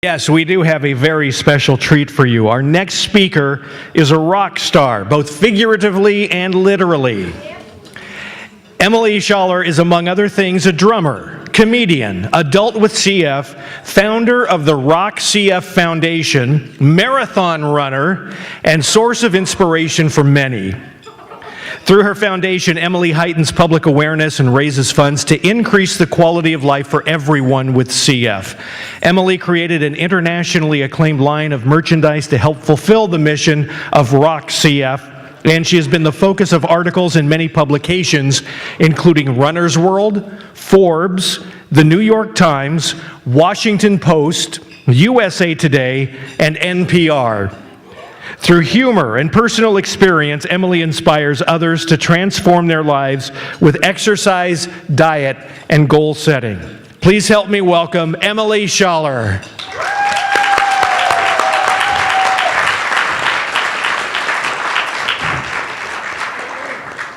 Yes, we do have a very special treat for you. Our next speaker is a rock star, both figuratively and literally. Emily Schaller is, among other things, a drummer, comedian, adult with CF, founder of the Rock CF Foundation, marathon runner, and source of inspiration for many. Through her foundation, Emily heightens public awareness and raises funds to increase the quality of life for everyone with CF. Emily created an internationally acclaimed line of merchandise to help fulfill the mission of Rock CF, and she has been the focus of articles in many publications, including Runner's World, Forbes, The New York Times, Washington Post, USA Today, and NPR. Through humor and personal experience, Emily inspires others to transform their lives with exercise, diet, and goal setting. Please help me welcome Emily Schaller.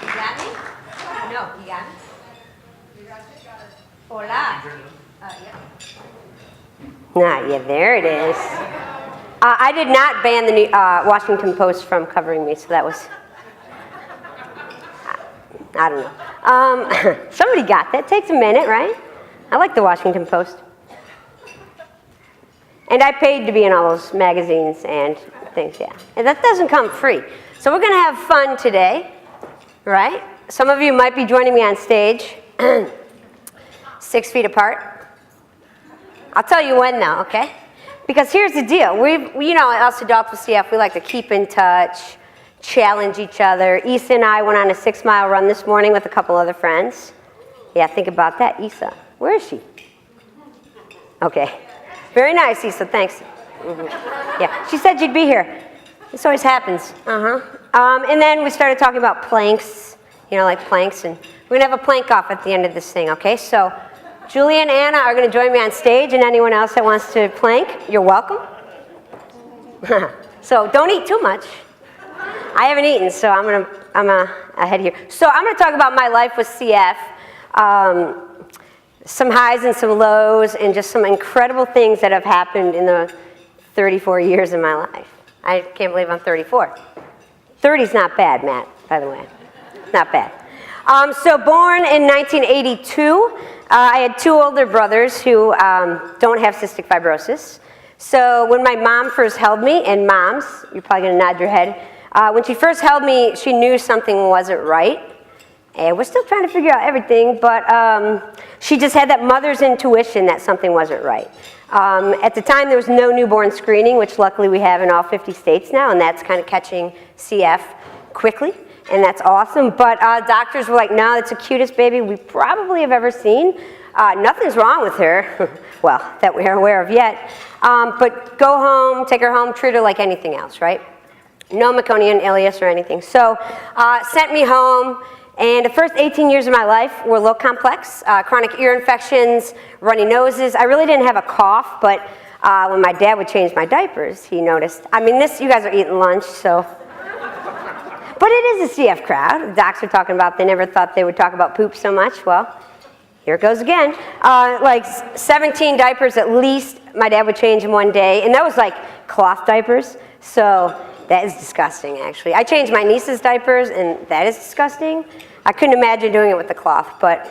You got me? No, you got me? You got it. Hola. Yeah, there it is. I did not ban the Washington Post from covering me, so that was, I don't know. Somebody got that. Takes a minute, right? I like the Washington Post. And I paid to be in all those magazines and things, yeah. And that doesn't come free. So we're going to have fun today, right? Some of you might be joining me on stage, 6 feet apart. I'll tell you when now, okay? Because here's the deal, you know, us adults with CF, we like to keep in touch, challenge each other. Issa and I went on a 6-mile run this morning with a couple other friends. Yeah, think about that, Issa. Where is she? Okay, very nice, Issa, thanks. Yeah, she said you'd be here. This always happens, and then we started talking about planks, you know, like planks, and we're gonna have a plank off at the end of this thing, okay? So, Julie and Anna are going to join me on stage, and anyone else that wants to plank, you're welcome. So don't eat too much. I haven't eaten, so I'm ahead here. So I'm going to talk about my life with CF, some highs and some lows, and just some incredible things that have happened in the 34 years of my life. I can't believe I'm 34. 30's not bad, Matt, by the way. Not bad. So born in 1982. I had 2 older brothers who don't have cystic fibrosis. So when my mom first held me, and moms, you're probably going to nod your head, when she first held me, she knew something wasn't right. And we're still trying to figure out everything, but she just had that mother's intuition that something wasn't right. At the time, there was no newborn screening, which luckily we have in all 50 states now, and that's kind of catching CF quickly. And that's awesome, but doctors were like, no, it's the cutest baby we probably have ever seen. Nothing's wrong with her, well, that we're aware of yet. But go home, take her home, treat her like anything else, right? No meconium ileus or anything. So sent me home, and the first 18 years of my life were a little complex. Chronic ear infections, runny noses. I really didn't have a cough, but when my dad would change my diapers, he noticed. I mean, you guys are eating lunch, so. But it is a CF crowd. The docs are talking about they never thought they would talk about poop so much. Well, here it goes again. Like 17 diapers at least my dad would change in one day. And that was like cloth diapers. So that is disgusting, actually. I changed my niece's diapers, and that is disgusting. I couldn't imagine doing it with the cloth, but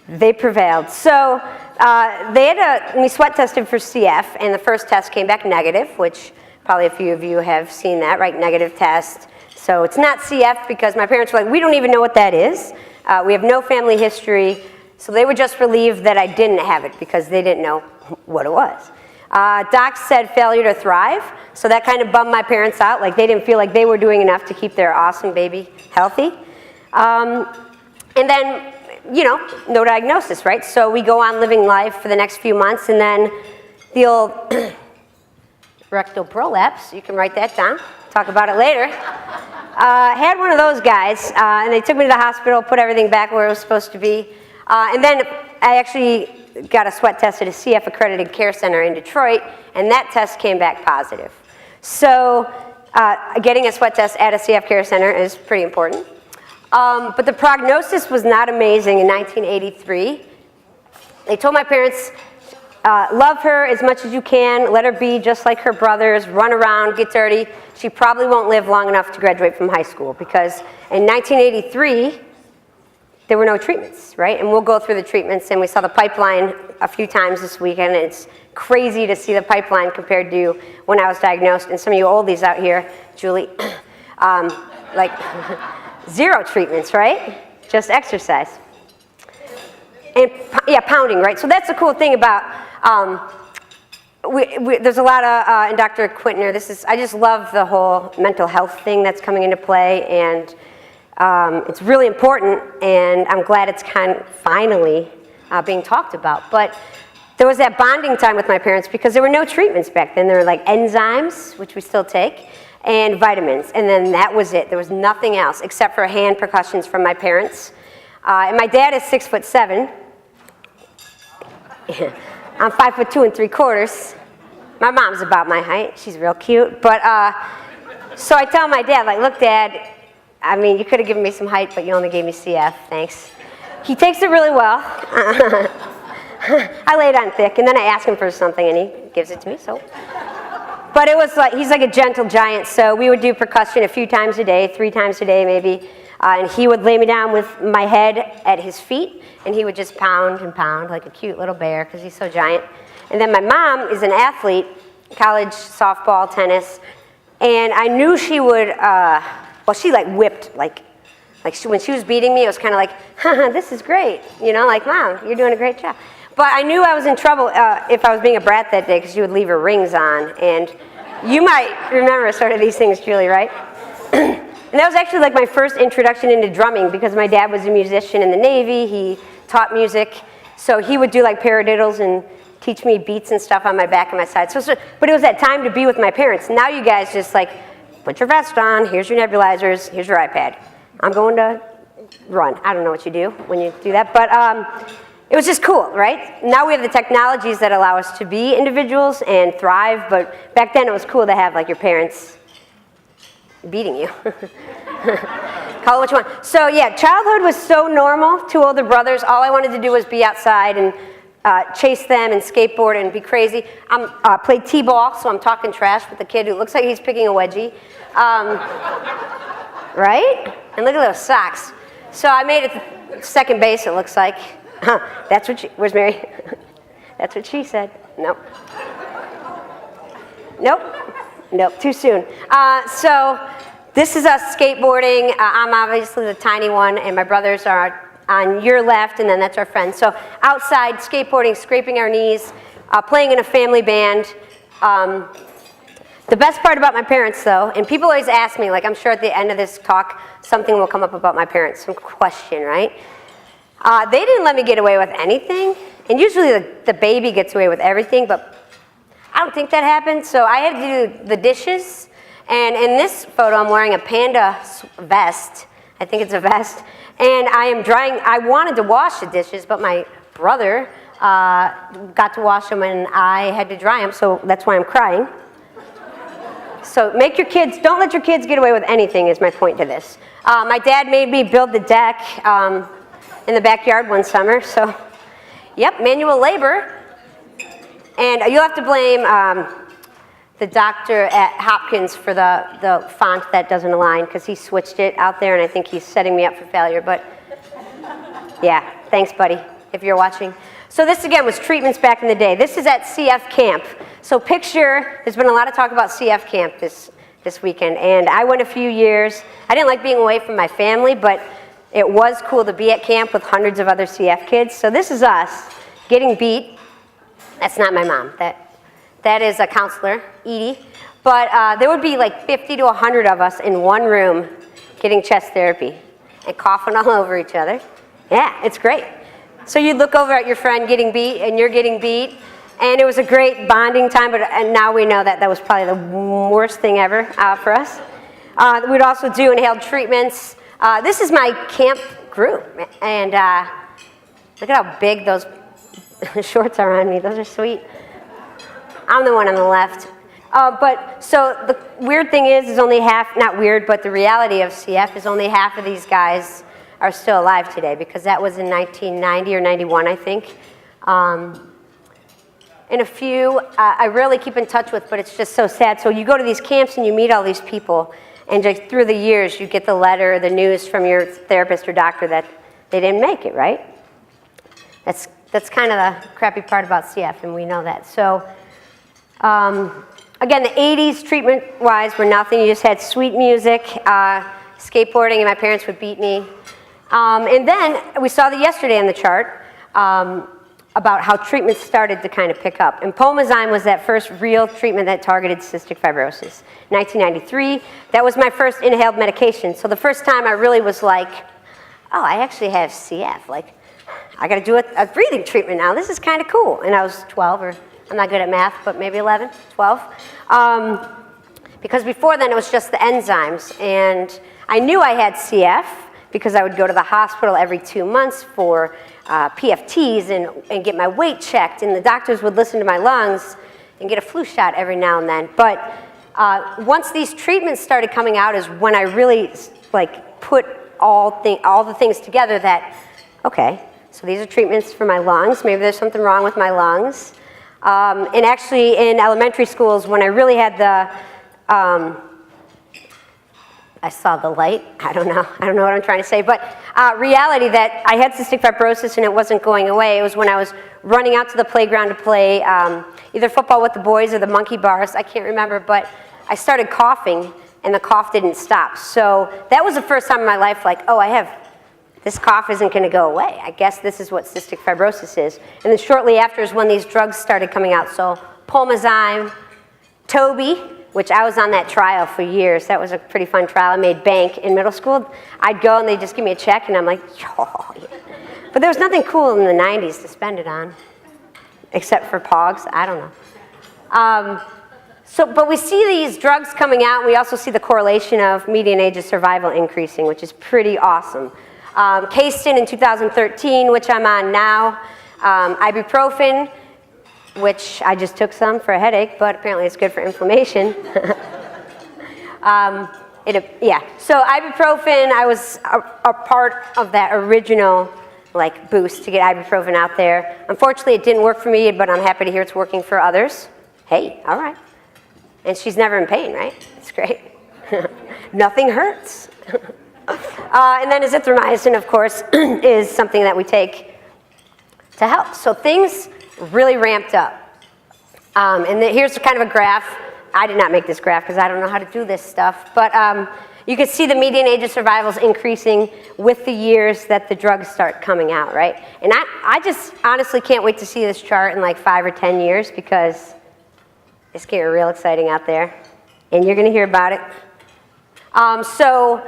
they prevailed. So they had me sweat tested for CF, and the first test came back negative, which probably a few of you have seen that, right? Negative test. So it's not CF because my parents were like, we don't even know what that is. We have no family history. So they were just relieved that I didn't have it because they didn't know what it was. Docs said failure to thrive. So that kind of bummed my parents out. Like they didn't feel like they were doing enough to keep their awesome baby healthy. And then, you know, no diagnosis, right? So we go on living life for the next few months, and then the old rectal prolapse, you can write that down. Talk about it later. Had one of those guys, and they took me to the hospital, put everything back where it was supposed to be. And then I actually got a sweat test at a CF accredited care center in Detroit, and that test came back positive. So getting a sweat test at a CF care center is pretty important. But the prognosis was not amazing in 1983. They told my parents Love her as much as you can. Let her be just like her brothers. Run around, get dirty. She probably won't live long enough to graduate from high school because in 1983, there were no treatments, right? And we'll go through the treatments, and we saw the pipeline a few times this weekend. It's crazy to see the pipeline compared to when I was diagnosed. And some of you oldies out here, Julie, like 0 treatments, right? Just exercise. And yeah, pounding, right? So that's the cool thing about, there's a lot of, and Dr. Quintner, I just love the whole mental health thing that's coming into play, and it's really important, and I'm glad it's finally being talked about. But there was that bonding time with my parents because there were no treatments back then. There were like enzymes, which we still take, and vitamins, and then that was it. There was nothing else except for hand percussions from my parents. And my dad is 6'7". I'm 5'2 3/4". My mom's about my height. She's real cute. But so I tell my dad, like, look, Dad, I mean, you could have given me some height, but you only gave me CF. Thanks. He takes it really well. I lay it on thick, and then I ask him for something, and he gives it to me. So, but it was like he's like a gentle giant. So we would do percussion a few times a day, 3 times a day maybe. And he would lay me down with my head at his feet, and he would just pound and pound like a cute little bear because he's so giant. And then my mom is an athlete, college softball, tennis, and I knew she would, she like whipped, when she was beating me, it was kind of like, haha, this is great, you know, like, Mom, you're doing a great job. But I knew I was in trouble if I was being a brat that day because she would leave her rings on, and you might remember sort of these things, Julie, right? And that was actually like my first introduction into drumming because my dad was a musician in the Navy. He taught music. So he would do like paradiddles and teach me beats and stuff on my back and my side. But it was that time to be with my parents. Now you guys just like, put your vest on, here's your nebulizers, here's your iPad. I'm going to run. I don't know what you do when you do that. But it was just cool, right? Now we have the technologies that allow us to be individuals and thrive. But back then it was cool to have like your parents beating you. Call it what you want. So yeah, childhood was so normal. 2 older brothers. All I wanted to do was be outside and chase them and skateboard and be crazy. I played t-ball, so I'm talking trash with the kid who looks like he's picking a wedgie. Right? And look at those socks. So I made it to second base, it looks like. That's what where's Mary? That's what she said. Nope. Nope, too soon. So this is us skateboarding. I'm obviously the tiny one, and my brothers are on your left, and then that's our friend. So outside, skateboarding, scraping our knees, playing in a family band. The best part about my parents, though, and people always ask me, like I'm sure at the end of this talk, something will come up about my parents, some question, right? They didn't let me get away with anything, and usually the baby gets away with everything, but I don't think that happened, so I had to do the dishes, and in this photo I'm wearing a panda vest, I think it's a vest, and I am drying. I wanted to wash the dishes, but my brother got to wash them and I had to dry them, so that's why I'm crying. So don't let your kids get away with anything is my point to this. My dad made me build the deck in the backyard one summer, so yep, manual labor. And you'll have to blame the doctor at Hopkins for the font that doesn't align because he switched it out there and I think he's setting me up for failure. But yeah, thanks, buddy, if you're watching. So this again was treatments back in the day. This is at CF camp. So picture, there's been a lot of talk about CF camp this weekend, and I went a few years. I didn't like being away from my family, but it was cool to be at camp with hundreds of other CF kids. So this is us getting beat. That's not my mom. That is a counselor, Edie. But there would be like 50 to 100 of us in one room getting chest therapy and coughing all over each other. Yeah, it's great. So you'd look over at your friend getting beat, and you're getting beat. And it was a great bonding time, and now we know that was probably the worst thing ever for us. We'd also do inhaled treatments. This is my camp group, and look at how big those shorts are on me. Those are sweet. I'm the one on the left. But so the weird thing is only half, not weird, but the reality of CF is only half of these guys are still alive today, because that was in 1990 or 91, I think. and a few I really keep in touch with, but it's just so sad. So you go to these camps and you meet all these people, and just through the years you get the letter, the news from your therapist or doctor that they didn't make it, right? That's kind of the crappy part about CF, and we know that. So again, the 80s treatment-wise were nothing. You just had sweet music, skateboarding, and my parents would beat me. And then we saw that yesterday on the chart about how treatment started to kind of pick up. And Pulmozyme was that first real treatment that targeted cystic fibrosis. 1993, that was my first inhaled medication. So the first time I really was like, oh, I actually have CF. Like, I got to do a breathing treatment now. This is kind of cool. And I was 12, or I'm not good at math, but maybe 11, 12. Because before then it was just the enzymes. And I knew I had CF because I would go to the hospital every 2 months for PFTs and get my weight checked. And the doctors would listen to my lungs and get a flu shot every now and then. But once these treatments started coming out is when I really put all the things together that, okay, so these are treatments for my lungs. Maybe there's something wrong with my lungs. And actually in elementary schools, when I really had I saw the light. I don't know what I'm trying to say, but reality that I had cystic fibrosis and it wasn't going away. It was when I was running out to the playground to play either football with the boys or the monkey bars. I can't remember, but I started coughing and the cough didn't stop. So that was the first time in my life like, oh, this cough isn't going to go away. I guess this is what cystic fibrosis is. And then shortly after is when these drugs started coming out. So Pulmozyme, Toby, which I was on that trial for years. That was a pretty fun trial. I made bank in middle school. I'd go and they'd just give me a check and I'm like, oh, yeah. But there was nothing cool in the 90s to spend it on, except for Pogs. I don't know. But we see these drugs coming out, and we also see the correlation of median age of survival increasing, which is pretty awesome. Casein in 2013, which I'm on now. Ibuprofen, which I just took some for a headache, but apparently it's good for inflammation. So ibuprofen, I was a part of that original boost to get ibuprofen out there. Unfortunately, it didn't work for me, but I'm happy to hear it's working for others. Hey, all right. And she's never in pain, right? It's great. Nothing hurts. And then azithromycin, of course, is something that we take to help. So things really ramped up. And here's kind of a graph. I did not make this graph because I don't know how to do this stuff. But you can see the median age of survival is increasing with the years that the drugs start coming out, right? And I just honestly can't wait to see this chart in 5 or 10 years because it's getting real exciting out there. And you're going to hear about it. So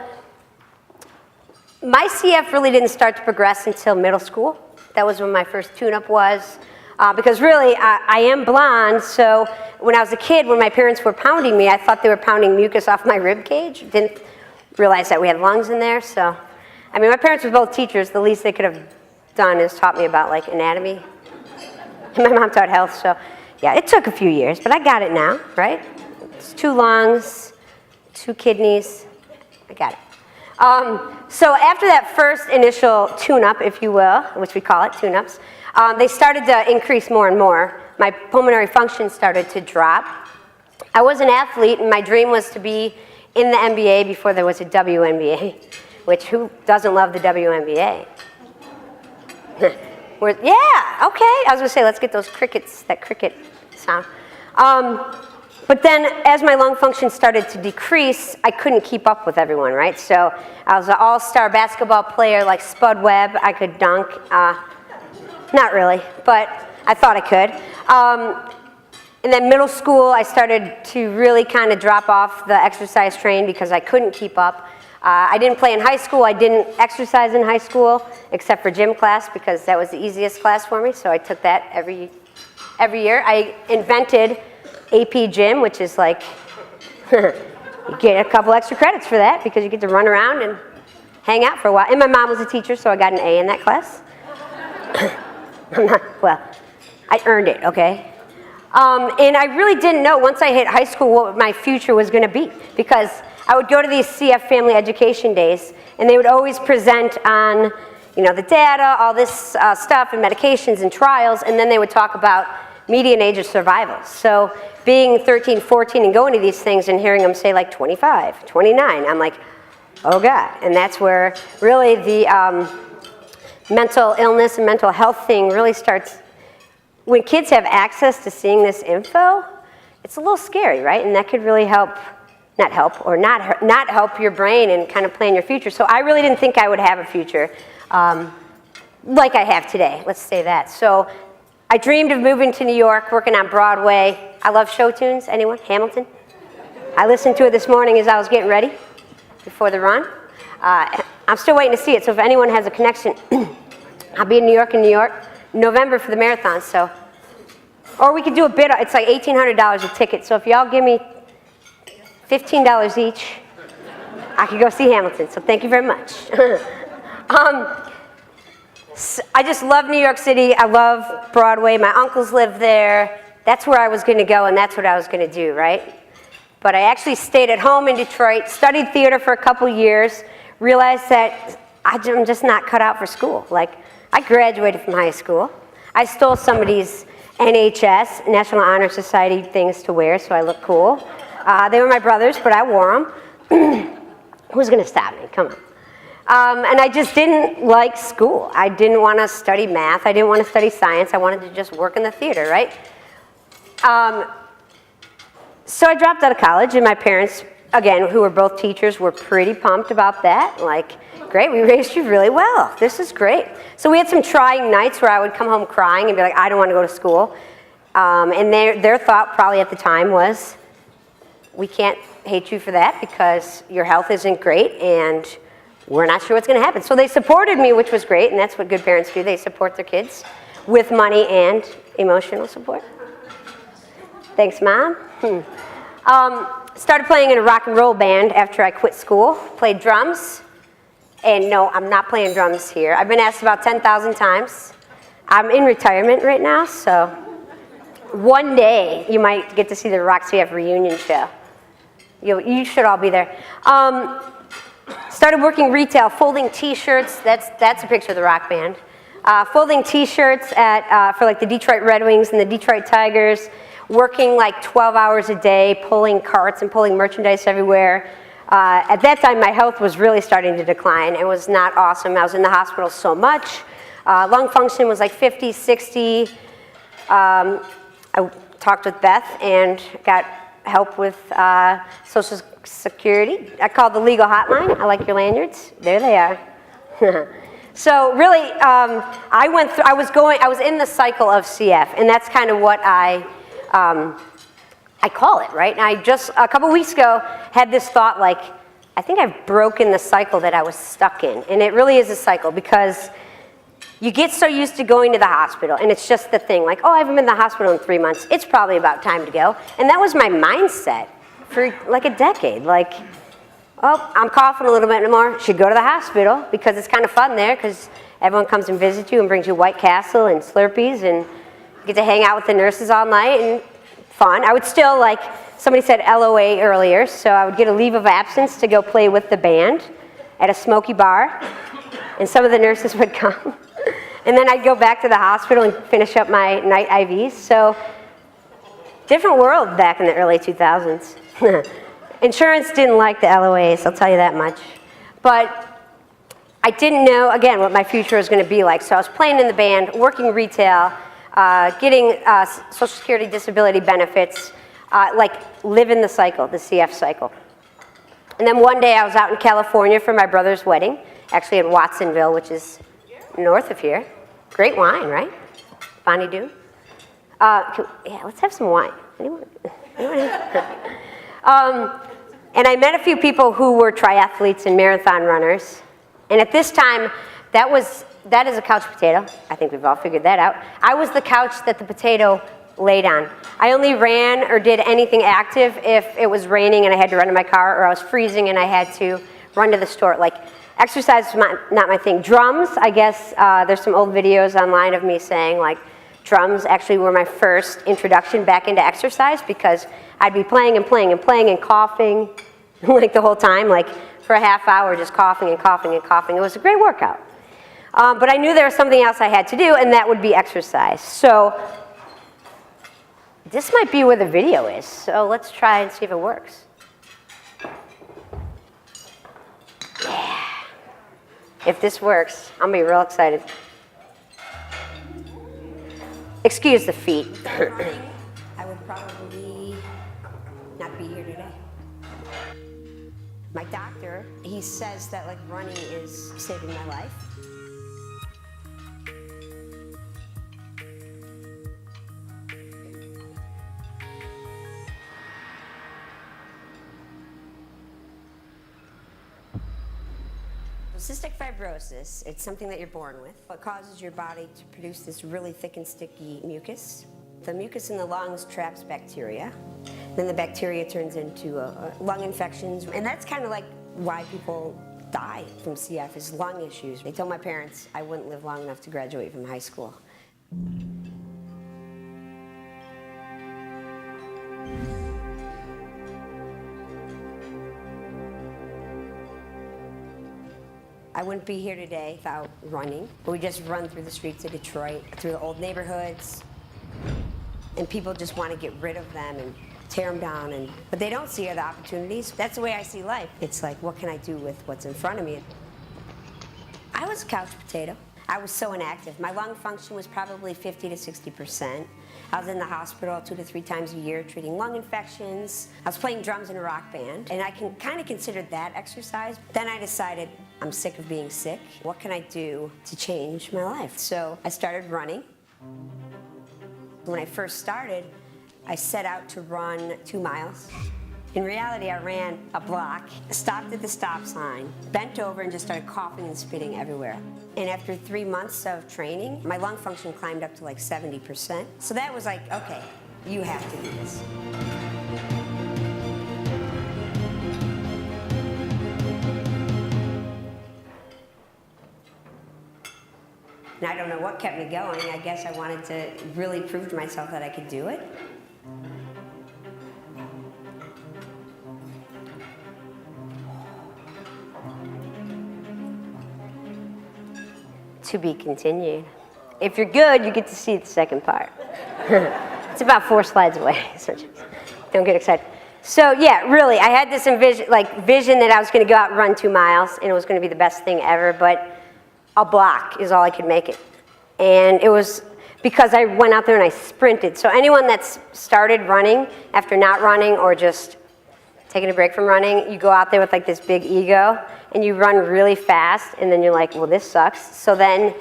my CF really didn't start to progress until middle school. That was when my first tune-up was. Because really, I am blonde, so when I was a kid, when my parents were pounding me, I thought they were pounding mucus off my rib cage. Didn't realize that we had lungs in there, so. I mean, my parents were both teachers. The least they could have done is taught me about, anatomy. And my mom taught health, so. Yeah, it took a few years, but I got it now, right? It's 2 lungs, 2 kidneys. I got it. So after that first initial tune-up, if you will, which we call it tune-ups, they started to increase more and more. My pulmonary function started to drop. I was an athlete, and my dream was to be in the NBA before there was a WNBA, which who doesn't love the WNBA? Yeah, okay. I was going to say, let's get those crickets, that cricket sound. But then as my lung function started to decrease, I couldn't keep up with everyone, right? So I was an all-star basketball player like Spud Webb. I could dunk. Not really, but I thought I could. And then middle school, I started to really kind of drop off the exercise train because I couldn't keep up. I didn't play in high school. I didn't exercise in high school except for gym class because that was the easiest class for me, so I took that every year. I invented AP Gym, which is you get a couple extra credits for that because you get to run around and hang out for a while. And my mom was a teacher, so I got an A in that class. Well, I earned it, okay? And I really didn't know once I hit high school what my future was going to be because I would go to these CF family education days and they would always present on, the data, all this stuff and medications and trials, and then they would talk about median age of survival. So being 13, 14 and going to these things and hearing them say like 25, 29, I'm like, oh God. And that's where really the mental illness and mental health thing really starts. When kids have access to seeing this info, it's a little scary, right? And that could really help, not help your brain and kind of plan your future. So I really didn't think I would have a future like I have today, let's say that. So I dreamed of moving to New York, working on Broadway. I love show tunes. Anyone? Hamilton? I listened to it this morning as I was getting ready before the run. I'm still waiting to see it, so if anyone has a connection, I'll be in New York November for the marathon, so. Or we could do a bid, it's like $1,800 a ticket, so if y'all give me $15 each, I could go see Hamilton, so thank you very much. I just love New York City, I love Broadway, my uncles live there, that's where I was gonna go and that's what I was gonna do, right? But I actually stayed at home in Detroit, studied theater for a couple years, realized that I'm just not cut out for school. Like, I graduated from high school. I stole somebody's NHS, National Honor Society things to wear so I look cool. They were my brothers, but I wore them. Who's gonna stop me? Come on. And I just didn't like school. I didn't want to study math. I didn't want to study science. I wanted to just work in the theater, right? So I dropped out of college, and my parents, again, who were both teachers, were pretty pumped about that. Like, great, we raised you really well. This is great. So we had some trying nights where I would come home crying and be like, I don't want to go to school. And their thought probably at the time was, we can't hate you for that because your health isn't great and we're not sure what's going to happen. So they supported me, which was great, and that's what good parents do. They support their kids with money and emotional support. Thanks, Mom. Started playing in a rock and roll band after I quit school. Played drums. And no, I'm not playing drums here. I've been asked about 10,000 times. I'm in retirement right now, so one day you might get to see the Roxy F reunion show. You should all be there. Started working retail, folding T-shirts. That's a picture of the rock band. Folding T-shirts for like the Detroit Red Wings and the Detroit Tigers. Working like 12 hours a day, pulling carts and pulling merchandise everywhere. At that time, my health was really starting to decline. It was not awesome. I was in the hospital so much. Lung function was like 50, 60. I talked with Beth and got help with Social Security. I called the legal hotline. I like your lanyards. There they are. So really, I was in the cycle of CF, and that's kind of what I call it, right? And I just, a couple weeks ago, had this thought like, I think I've broken the cycle that I was stuck in. And it really is a cycle because you get so used to going to the hospital, and it's just the thing, like, oh, I haven't been in the hospital in 3 months. It's probably about time to go. And that was my mindset for like a decade. Like, oh, I'm coughing a little bit more. Should go to the hospital because it's kind of fun there because everyone comes and visits you and brings you White Castle and Slurpees and you get to hang out with the nurses all night and fun. I would still, like, somebody said LOA earlier, so I would get a leave of absence to go play with the band at a smoky bar, and some of the nurses would come. And then I'd go back to the hospital and finish up my night IVs. So, different world back in the early 2000s. Insurance didn't like the LOAs, I'll tell you that much. But I didn't know, again, what my future was going to be like. So I was playing in the band, working retail, getting Social Security disability benefits, like living the cycle, the CF cycle. And then one day I was out in California for my brother's wedding, actually in Watsonville, which is north of here. Great wine, right? Bonnie Doon. Yeah, let's have some wine. Anyone? And I met a few people who were triathletes and marathon runners. And at this time, that is a couch potato. I think we've all figured that out. I was the couch that the potato laid on. I only ran or did anything active if it was raining and I had to run to my car, or I was freezing and I had to run to the store. Like, exercise was not my thing. Drums, I guess, there's some old videos online of me saying, like, drums actually were my first introduction back into exercise because I'd be playing and playing and playing and coughing like the whole time, like for a half hour just coughing and coughing and coughing. It was a great workout. But I knew there was something else I had to do, and that would be exercise. So This might be where the video is, so let's try and see if it works. Yeah. If this works, I'll be real excited. Excuse the feet. Running, I would probably not be here today. My doctor, he says that like running is saving my life. Cystic fibrosis, it's something that you're born with. It causes your body to produce this really thick and sticky mucus. The mucus in the lungs traps bacteria. Then the bacteria turns into lung infections. And that's kind of like why people die from CF, is lung issues. They told my parents I wouldn't live long enough to graduate from high school. I wouldn't be here today without running. We just run through the streets of Detroit, through the old neighborhoods, and people just want to get rid of them and tear them down, but they don't see the opportunities. That's the way I see life. It's like, what can I do with what's in front of me? I was a couch potato. I was so inactive. My lung function was probably 50 to 60%. I was in the hospital 2 to 3 times a year treating lung infections. I was playing drums in a rock band, and I can kind of consider that exercise. Then I decided, I'm sick of being sick. What can I do to change my life? So I started running. When I first started, I set out to run 2 miles. In reality, I ran a block, stopped at the stop sign, bent over and just started coughing and spitting everywhere. And after 3 months of training, my lung function climbed up to like 70%. So that was like, okay, you have to do this. And I don't know what kept me going. I guess I wanted to really prove to myself that I could do it. To be continued. If you're good, you get to see the second part. It's about 4 slides away, so don't get excited. So yeah, really, I had this vision that I was going to go out and run 2 miles, and it was going to be the best thing ever, but a block is all I could make it. And it was because I went out there and I sprinted. So anyone that's started running after not running or just taking a break from running, you go out there with like this big ego and you run really fast, and then you're like, well, this sucks. So then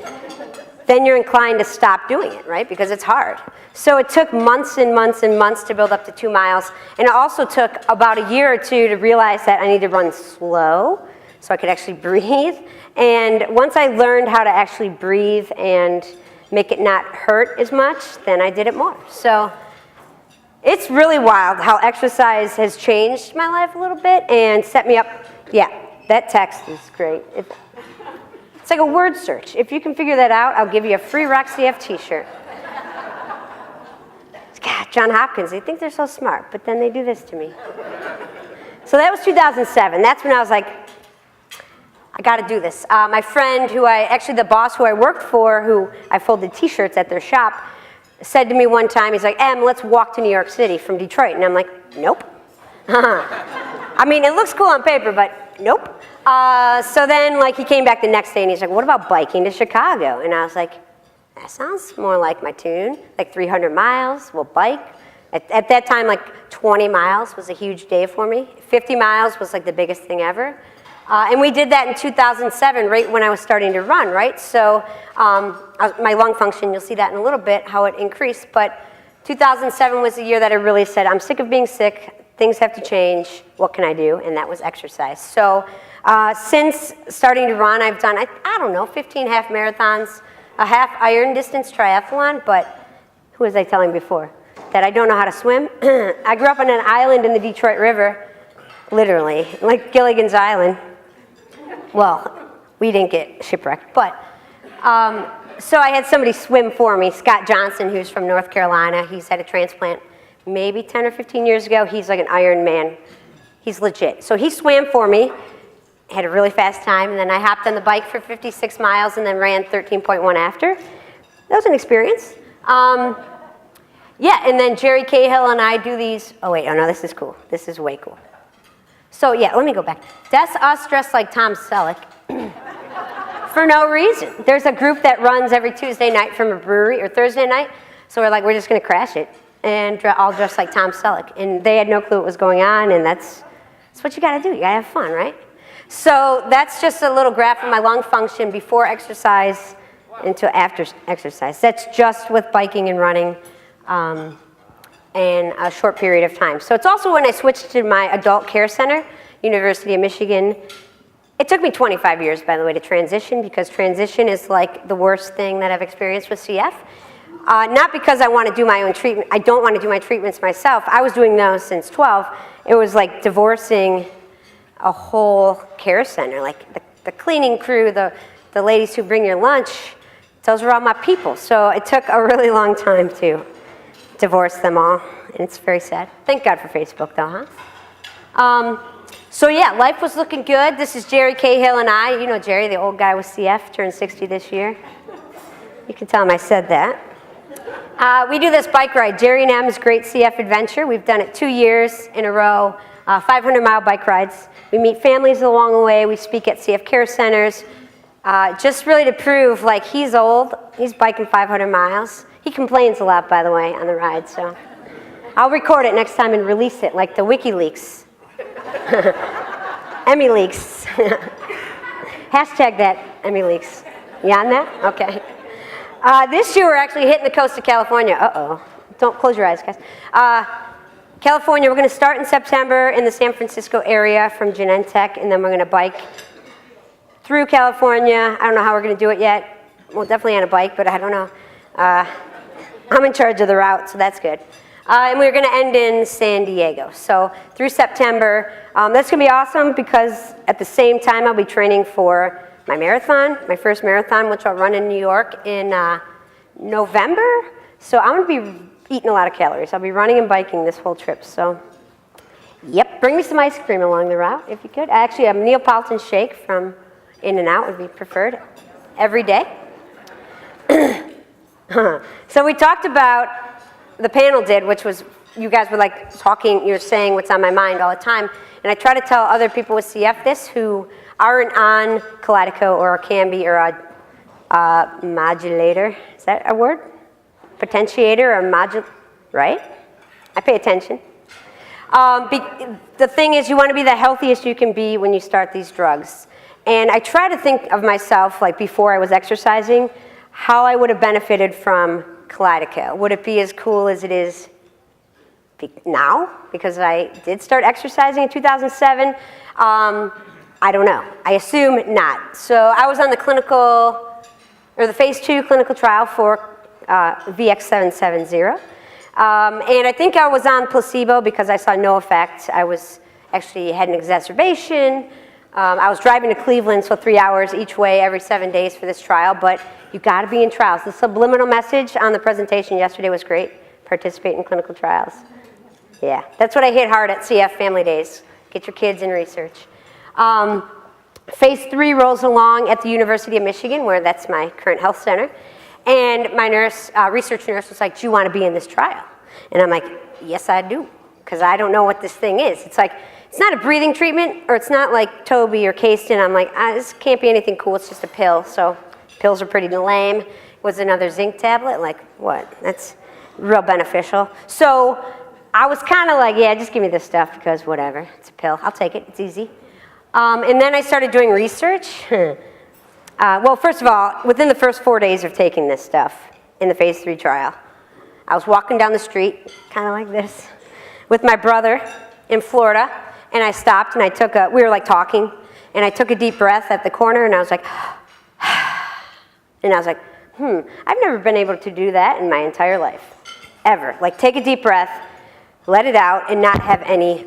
you're inclined to stop doing it, right? Because it's hard. So it took months and months and months to build up to 2 miles. And it also took about a year or 2 to realize that I need to run slow so I could actually breathe. And once I learned how to actually breathe and make it not hurt as much, then I did it more. So it's really wild how exercise has changed my life a little bit and set me up. Yeah, that text is great. It's like a word search. If you can figure that out, I'll give you a free RockCF t-shirt. God, John Hopkins, they think they're so smart, but then they do this to me. So that was 2007. That's when I was like, I got to do this. My friend the boss who I worked for, who I folded t-shirts at their shop, said to me one time, he's like, Em, let's walk to New York City from Detroit. And I'm like, nope. I mean, it looks cool on paper, but nope. So then he came back the next day and he's like, what about biking to Chicago? And I was like, that sounds more like my tune. Like 300 miles, we'll bike. At that time, 20 miles was a huge day for me. 50 miles was the biggest thing ever. And we did that in 2007, right when I was starting to run, right? So my lung function, you'll see that in a little bit, how it increased. But 2007 was the year that I really said, I'm sick of being sick. Things have to change. What can I do? And that was exercise. So since starting to run, I've done, I don't know, 15 half marathons, a half iron distance triathlon. But who was I telling before? That I don't know how to swim? I grew up on an island in the Detroit River, literally, like Gilligan's Island. Well, we didn't get shipwrecked, but so I had somebody swim for me, Scott Johnson, who's from North Carolina. He's had a transplant maybe 10 or 15 years ago. He's like an Iron Man. He's legit. So he swam for me, had a really fast time, and then I hopped on the bike for 56 miles and then ran 13.1 after. That was an experience. Yeah, and then Jerry Cahill and I do these. Oh wait, oh no, this is cool. This is way cool. So yeah, let me go back. That's us dressed like Tom Selleck for no reason. There's a group that runs every Tuesday night from a brewery or Thursday night. So we're like, we're just gonna crash it and all dressed like Tom Selleck. And they had no clue what was going on, and that's what you gotta do. You gotta have fun, right? So that's just a little graph of my lung function before exercise into after exercise. That's just with biking and running. In a short period of time. So it's also when I switched to my adult care center, University of Michigan. It took me 25 years, by the way, to transition, because transition is like the worst thing that I've experienced with CF. Not because I want to do my own treatment. I don't want to do my treatments myself. I was doing those since 12. It was like divorcing a whole care center, like the cleaning crew, the ladies who bring your lunch. Those are all my people. So it took a really long time to divorce them all, and it's very sad. Thank God for Facebook, though, huh? So yeah, life was looking good. This is Jerry Cahill and I. You know Jerry, the old guy with CF, turned 60 this year. You can tell him I said that. We do this bike ride, Jerry and M's Great CF Adventure. We've done it 2 years in a row, 500-mile bike rides. We meet families along the way. We speak at CF care centers, just really to prove, like, he's old. He's biking 500 miles. He complains a lot, by the way, on the ride, so I'll record it next time and release it, like the WikiLeaks. Emmy Leaks. Hashtag that, Emmy Leaks. You on that? Okay. This year we're actually hitting the coast of California. Uh-oh. Don't close your eyes, guys. California, we're going to start in September in the San Francisco area from Genentech, and then we're going to bike through California. I don't know how we're going to do it yet. Well, definitely on a bike, but I don't know. I'm in charge of the route, so that's good. And we're going to end in San Diego. So through September, that's going to be awesome because at the same time I'll be training for my marathon, my first marathon, which I'll run in New York in November. So I'm going to be eating a lot of calories. I'll be running and biking this whole trip. So, yep, bring me some ice cream along the route if you could. Actually, a Neapolitan shake from In-N-Out would be preferred every day. So we talked about, the panel did, which was, you guys were like talking, you're saying what's on my mind all the time, and I try to tell other people with CF this who aren't on Kalydeco or a Cambie or a modulator. Is that a word? Potentiator or right? I pay attention. The thing is, you want to be the healthiest you can be when you start these drugs. And I try to think of myself, like before I was exercising, how I would have benefited from Kalydeco. Would it be as cool as it is now? Because I did start exercising in 2007. I don't know. I assume not. So I was on the phase 2 clinical trial for VX770. And I think I was on placebo because I saw no effect. I was actually had an exacerbation. I was driving to Cleveland, so 3 hours each way every 7 days for this trial, but you got to be in trials. The subliminal message on the presentation yesterday was great. Participate in clinical trials. Yeah, that's what I hit hard at CF Family Days. Get your kids in research. Phase 3 rolls along at the University of Michigan, where that's my current health center. And my research nurse was like, do you want to be in this trial? And I'm like, yes, I do, because I don't know what this thing is. It's like, it's not a breathing treatment, or it's not like Toby or Caiston. I'm like, this can't be anything cool. It's just a pill. So pills are pretty lame. It was another zinc tablet. Like, what? That's real beneficial. So I was kind of like, yeah, just give me this stuff because whatever. It's a pill. I'll take it. It's easy. And then I started doing research. Well, first of all, within the first 4 days of taking this stuff in the phase 3 trial, I was walking down the street, kind of like this, with my brother in Florida, and I stopped and we were like talking, and I took a deep breath at the corner, and I was like, and I was like, I've never been able to do that in my entire life, ever. Like, take a deep breath, let it out, and not have any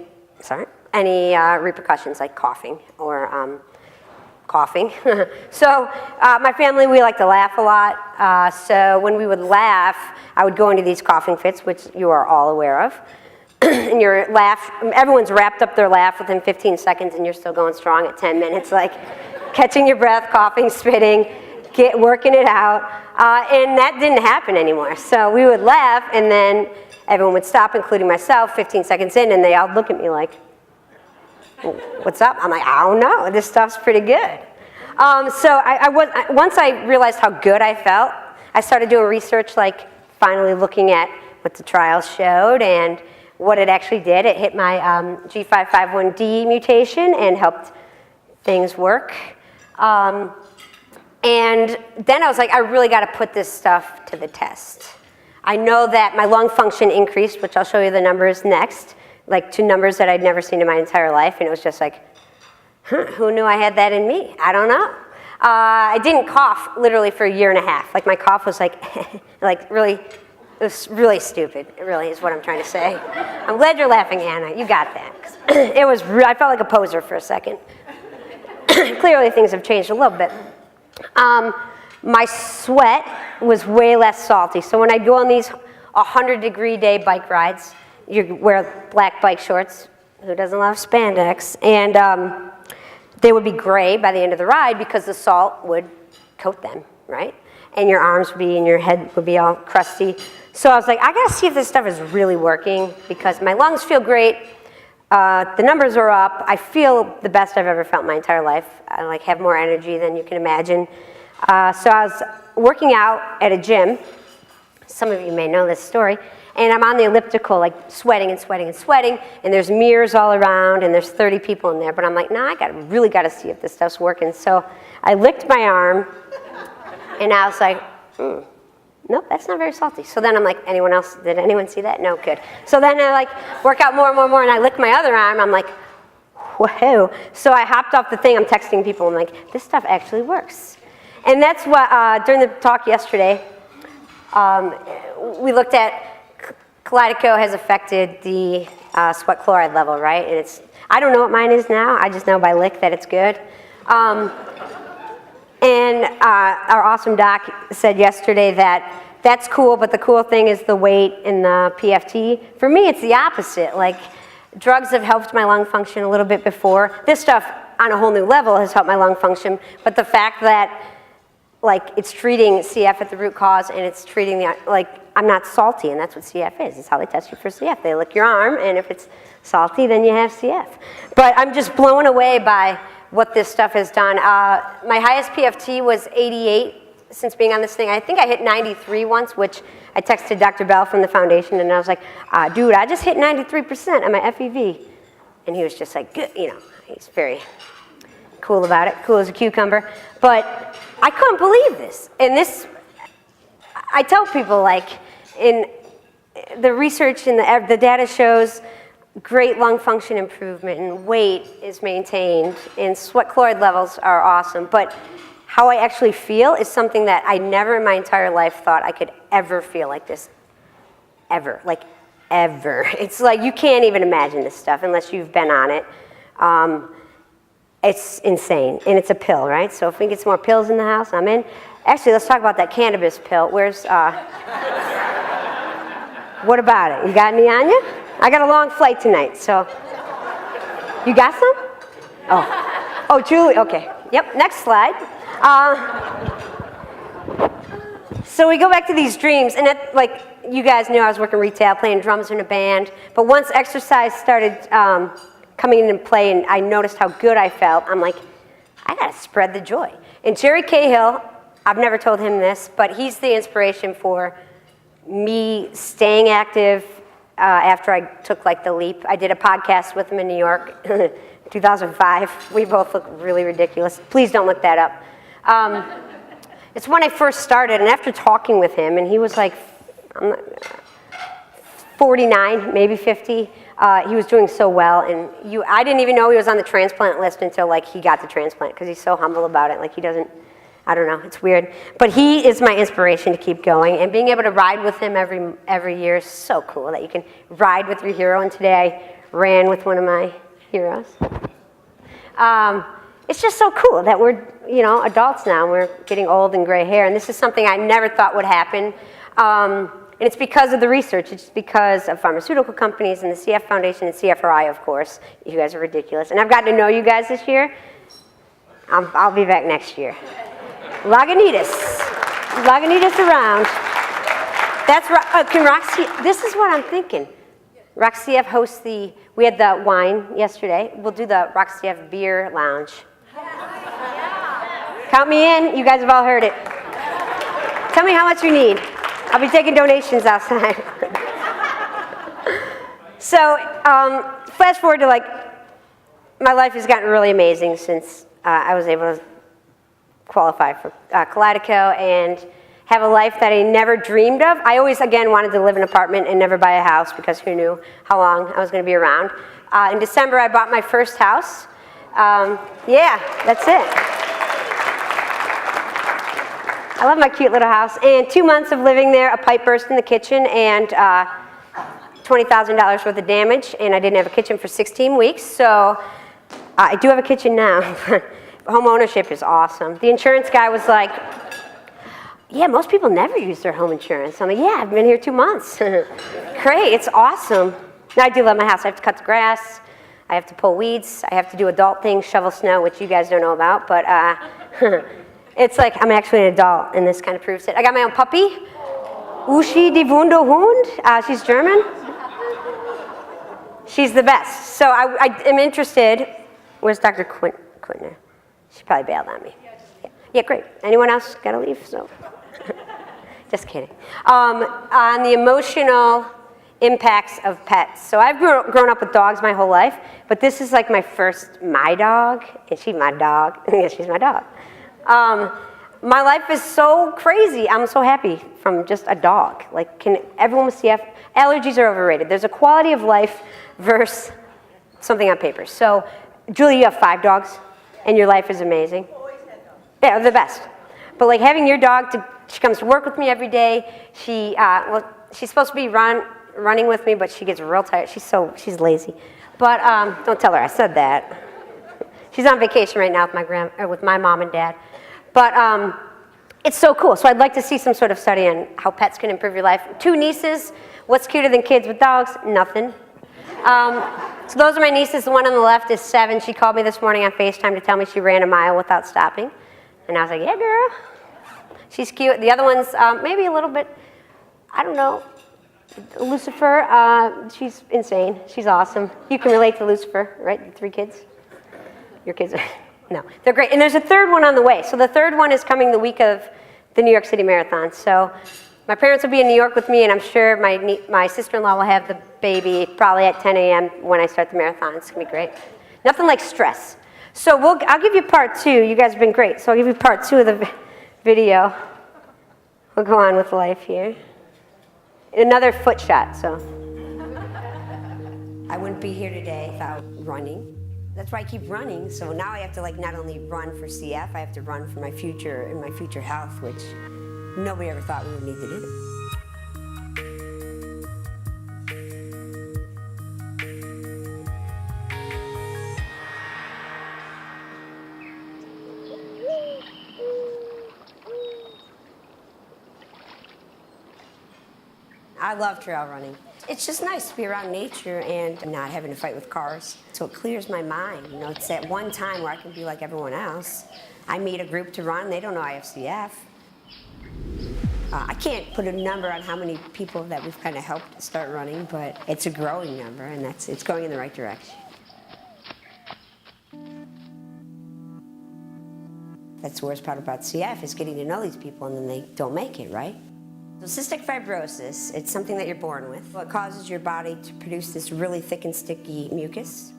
repercussions, like coughing or coughing. So my family, we like to laugh a lot. So when we would laugh, I would go into these coughing fits, which you are all aware of. And your laugh, everyone's wrapped up their laugh within 15 seconds, and you're still going strong at 10 minutes, like catching your breath, coughing, spitting, working it out. And that didn't happen anymore. So we would laugh, and then everyone would stop, including myself, 15 seconds in, and they all look at me like, what's up? I'm like, I don't know. This stuff's pretty good. So once I realized how good I felt, I started doing research, like finally looking at what the trials showed and what it actually did. It hit my G551D mutation and helped things work. And then I was like, I really got to put this stuff to the test. I know that my lung function increased, which I'll show you the numbers next, like to numbers that I'd never seen in my entire life. And it was just like, who knew I had that in me? I don't know. I didn't cough literally for a year and a half. Like my cough was like, like really, it was really stupid. It really is what I'm trying to say. I'm glad you're laughing, Anna. You got that. It was, I felt like a poser for a second. Clearly things have changed a little bit. My sweat was way less salty. So when I go on these 100-degree day bike rides, you wear black bike shorts. Who doesn't love spandex? And they would be gray by the end of the ride because the salt would coat them, right? And your arms would be, and your head would be all crusty. So I was like, I gotta see if this stuff is really working because my lungs feel great. The numbers are up. I feel the best I've ever felt in my entire life. I like have more energy than you can imagine. So I was working out at a gym. Some of you may know this story. And I'm on the elliptical, like sweating and sweating and sweating. And there's mirrors all around, and there's 30 people in there. But I'm like, nah, I really got to see if this stuff's working. So I licked my arm, and I was like, nope, that's not very salty. So then I'm like, anyone else? Did anyone see that? No, good. So then I like work out more and more and more, and I lick my other arm. I'm like, whoa. So I hopped off the thing. I'm texting people. I'm like, this stuff actually works. And that's what, during the talk yesterday, we looked at Kalydeco has affected the sweat chloride level, right? And it's, I don't know what mine is now. I just know by lick that it's good. And our awesome doc said yesterday that that's cool, but the cool thing is the weight and the PFT. For me, it's the opposite. Like, drugs have helped my lung function a little bit before. This stuff on a whole new level has helped my lung function, but the fact that like it's treating CF at the root cause and it's treating the, like I'm not salty, and that's what CF is. It's how they test you for CF. They lick your arm, and if it's salty, then you have CF. But I'm just blown away by what this stuff has done. My highest PFT was 88 since being on this thing. I think I hit 93 once, which I texted Dr. Bell from the foundation, and I was like, dude, I just hit 93% on my FEV. And he was just like, good, you know, he's very cool about it, cool as a cucumber. But I couldn't believe this. And this, I tell people, like, in the research and the data shows great lung function improvement, and weight is maintained, and sweat chloride levels are awesome. But how I actually feel is something that I never in my entire life thought I could ever feel like this. Ever. Like, ever. It's like you can't even imagine this stuff unless you've been on it. It's insane, and it's a pill, right? So if we get some more pills in the house, I'm in. Actually, let's talk about that cannabis pill. Where's, what about it? You got any on you? I got a long flight tonight, so. You got some? Oh, Julie, okay. Yep, next slide. So we go back to these dreams, and it, like you guys knew, I was working retail, playing drums in a band, but once exercise started coming into play and I noticed how good I felt, I'm like, I gotta spread the joy. And Jerry Cahill, I've never told him this, but he's the inspiration for me staying active after I took like the leap. I did a podcast with him in New York, 2005. We both look really ridiculous. Please don't look that up. It's when I first started, and after talking with him, and he was like, 49, maybe 50. He was doing so well, and I didn't even know he was on the transplant list until like he got the transplant, because he's so humble about it. Like he doesn't, I don't know, it's weird. But he is my inspiration to keep going, and being able to ride with him every year is so cool that you can ride with your hero. And today I ran with one of my heroes. It's just so cool that we're, you know, adults now, and we're getting old and gray hair, and this is something I never thought would happen. And it's because of the research. It's because of pharmaceutical companies and the CF Foundation and CFRI, of course. You guys are ridiculous. And I've gotten to know you guys this year. I'll be back next year. Lagunitas. Lagunitas around. That's right. Can Roxy, this is what I'm thinking. Roxy hosts we had the wine yesterday. We'll do the Roxy beer lounge. Count me in. You guys have all heard it. Tell me how much you need. I'll be taking donations outside. So, flash forward to my life has gotten really amazing since I was able to qualify for Kaleido and have a life that I never dreamed of. I always, again, wanted to live in an apartment and never buy a house because who knew how long I was going to be around. In December, I bought my first house. Yeah, that's it. I love my cute little house. And 2 months of living there, a pipe burst in the kitchen and $20,000 worth of damage. And I didn't have a kitchen for 16 weeks. So I do have a kitchen now. Home ownership is awesome. The insurance guy was like, yeah, most people never use their home insurance. I'm like, yeah, I've been here 2 months. Great, it's awesome. Now I do love my house. I have to cut the grass. I have to pull weeds. I have to do adult things, shovel snow, which you guys don't know about. But it's like I'm actually an adult, and this kind of proves it. I got my own puppy, Uschi die Wunderhund. She's German. She's the best. So I am interested. Where's Dr. Quintner? She probably bailed on me. Yeah, great. Anyone else got to leave? So, just kidding. On the emotional impacts of pets. So I've grown up with dogs my whole life, but this is like my dog, and she's my dog. Yeah, she's my dog. My life is so crazy. I'm so happy from just a dog. Like, can everyone with CF, allergies are overrated. There's a quality of life versus something on paper. So, Julie, you have 5 dogs, and your life is amazing. Yeah, they're the best. But like having your dog, she comes to work with me every day. She's supposed to be running with me, but she gets real tired. She's lazy. But don't tell her I said that. She's on vacation right now with my mom and dad. But it's so cool. So I'd like to see some sort of study on how pets can improve your life. 2 nieces. What's cuter than kids with dogs? Nothing. So those are my nieces. The one on the left is 7. She called me this morning on FaceTime to tell me she ran a mile without stopping. And I was like, yeah, girl. She's cute. The other one's maybe a little bit, I don't know, Lucifer. She's insane. She's awesome. You can relate to Lucifer, right? The 3 kids? Your kids are, no. They're great. And there's a 3rd one on the way. So the 3rd one is coming the week of the New York City Marathon. So my parents will be in New York with me, and I'm sure my sister-in-law will have the baby probably at 10 a.m. when I start the marathon. It's going to be great. Nothing like stress. So I'll give you part 2. You guys have been great. So I'll give you part 2 of the video. We'll go on with life here. Another foot shot, so. I wouldn't be here today without running. That's why I keep running. So now I have to not only run for CF, I have to run for my future and my future health, which nobody ever thought we would need to do. I love trail running. It's just nice to be around nature and not having to fight with cars. So it clears my mind. You know, it's that one time where I can be like everyone else. I meet a group to run. They don't know I have CF. I can't put a number on how many people that we've kind of helped start running, but it's a growing number, and it's going in the right direction. That's the worst part about CF is getting to know these people and then they don't make it, right? So cystic fibrosis, it's something that you're born with. It causes your body to produce this really thick and sticky mucus.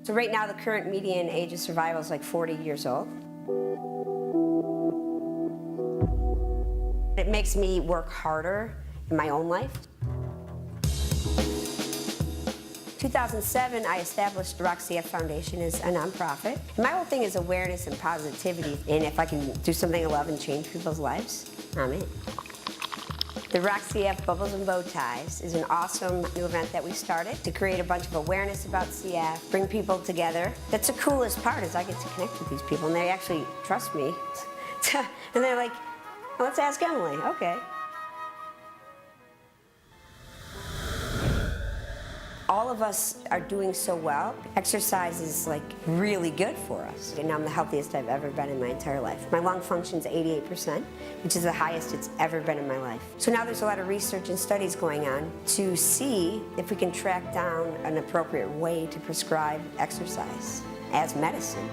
So right now the current median age of survival is like 40 years old. It makes me work harder in my own life. 2007, I established the RockCF Foundation as a nonprofit. And my whole thing is awareness and positivity. And if I can do something I love and change people's lives, I'm in. The RockCF Bubbles and Bow Ties is an awesome new event that we started to create a bunch of awareness about CF, bring people together. That's the coolest part is I get to connect with these people and they actually trust me. And they're like, well, let's ask Emily. Okay. all of us are doing so well. Exercise is like really good for us. And I'm the healthiest I've ever been in my entire life. My lung function's 88%, which is the highest it's ever been in my life. So now there's a lot of research and studies going on to see if we can track down an appropriate way to prescribe exercise as medicine.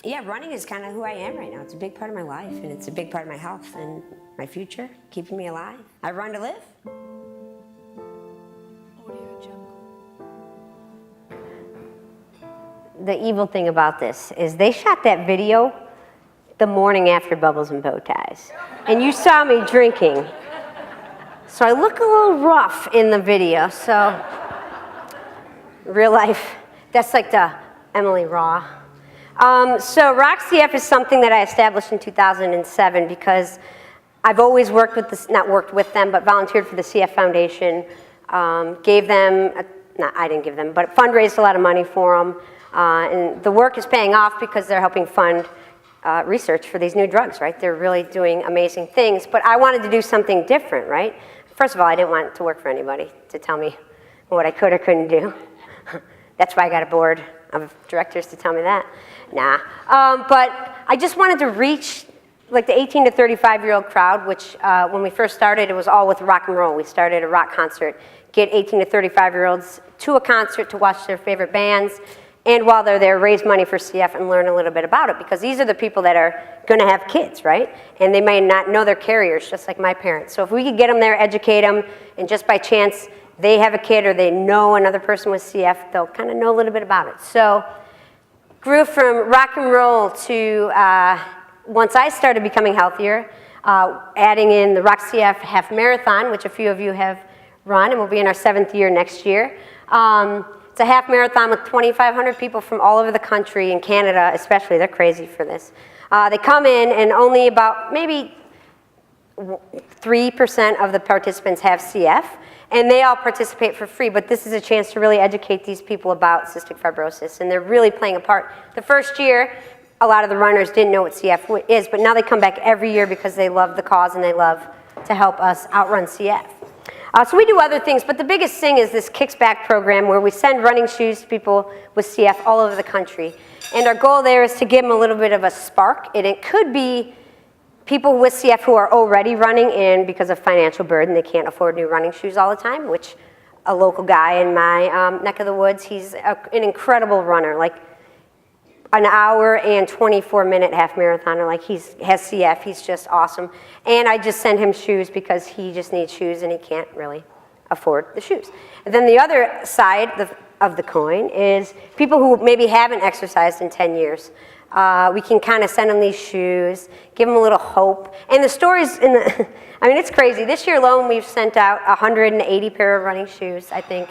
Yeah, running is kind of who I am right now. It's a big part of my life, and it's a big part of my health and my future, keeping me alive. I run to live. The evil thing about this is they shot that video the morning after Bubbles and Bow Ties. And you saw me drinking. So I look a little rough in the video, so real life, that's like the Emily Raw. So RockCF is something that I established in 2007 because I've always worked with this, not worked with them, but volunteered for the CF Foundation, gave them, I didn't give them, but fundraised a lot of money for them. And the work is paying off because they're helping fund research for these new drugs, right? They're really doing amazing things, but I wanted to do something different, right? First of all, I didn't want to work for anybody to tell me what I could or couldn't do. That's why I got a board of directors to tell me that. Nah. But I just wanted to reach like the 18 to 35-year-old crowd, which when we first started, it was all with rock and roll. We started a rock concert, get 18 to 35-year-olds to a concert to watch their favorite bands, and while they're there, raise money for CF and learn a little bit about it, because these are the people that are gonna have kids, right? And they may not know their carriers, just like my parents. So if we could get them there, educate them, and just by chance, they have a kid or they know another person with CF, they'll kind of know a little bit about it. So grew from rock and roll to, once I started becoming healthier, adding in the RockCF Half Marathon, which a few of you have run, and we'll be in our 7th year next year. It's a half marathon with 2,500 people from all over the country, and Canada especially, they're crazy for this. They come in and only about maybe 3% of the participants have CF, and they all participate for free, but this is a chance to really educate these people about cystic fibrosis, and they're really playing a part. The first year, a lot of the runners didn't know what CF is, but now they come back every year because they love the cause and they love to help us outrun CF. So we do other things, but the biggest thing is this Kicks Back program where we send running shoes to people with CF all over the country. And our goal there is to give them a little bit of a spark, and it could be people with CF who are already running, and because of financial burden, they can't afford new running shoes all the time, which a local guy in my neck of the woods, he's an incredible runner, like an hour and 24-minute half marathoner, like has CF, he's just awesome. And I just send him shoes because he just needs shoes and he can't really afford the shoes. And then the other side of the coin is people who maybe haven't exercised in 10 years. We can kind of send them these shoes, give them a little hope. And the stories in the, I mean, it's crazy. This year alone, we've sent out 180 pair of running shoes, I think.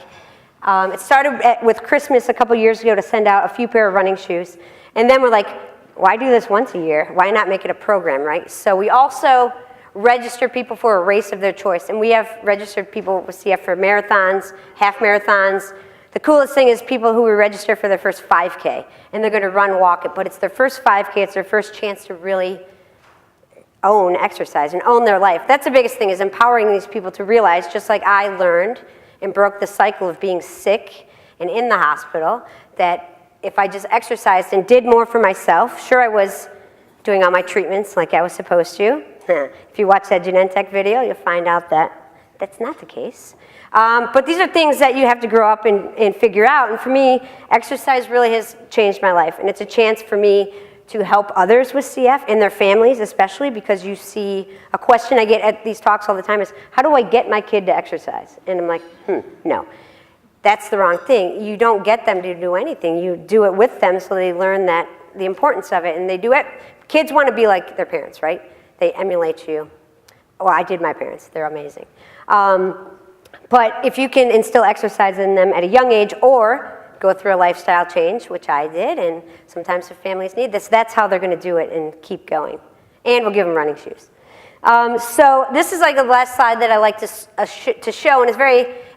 It started with Christmas a couple years ago to send out a few pair of running shoes. And then we're like, why do this once a year? Why not make it a program, right? So we also register people for a race of their choice. And we have registered people with CF for marathons, half marathons. The coolest thing is people who we register for their first 5K. And they're going to run, walk it. But it's their first 5K. It's their first chance to really own exercise and own their life. That's the biggest thing, is empowering these people to realize, just like I learned and broke the cycle of being sick and in the hospital, that if I just exercised and did more for myself, sure, I was doing all my treatments like I was supposed to. If you watch that Genentech video, you'll find out that that's not the case. But these are things that you have to grow up and figure out. And for me, exercise really has changed my life. And it's a chance for me to help others with CF and their families, especially because you see, a question I get at these talks all the time is, how do I get my kid to exercise? And I'm like, no. That's the wrong thing. You don't get them to do anything. You do it with them so they learn that the importance of it, and they do it. Kids want to be like their parents, right? They emulate you. Oh, I did my parents. They're amazing. But if you can instill exercise in them at a young age, or go through a lifestyle change, which I did, and sometimes the families need this, that's how they're going to do it and keep going. And we'll give them running shoes. So this is like the last slide that I like to show, and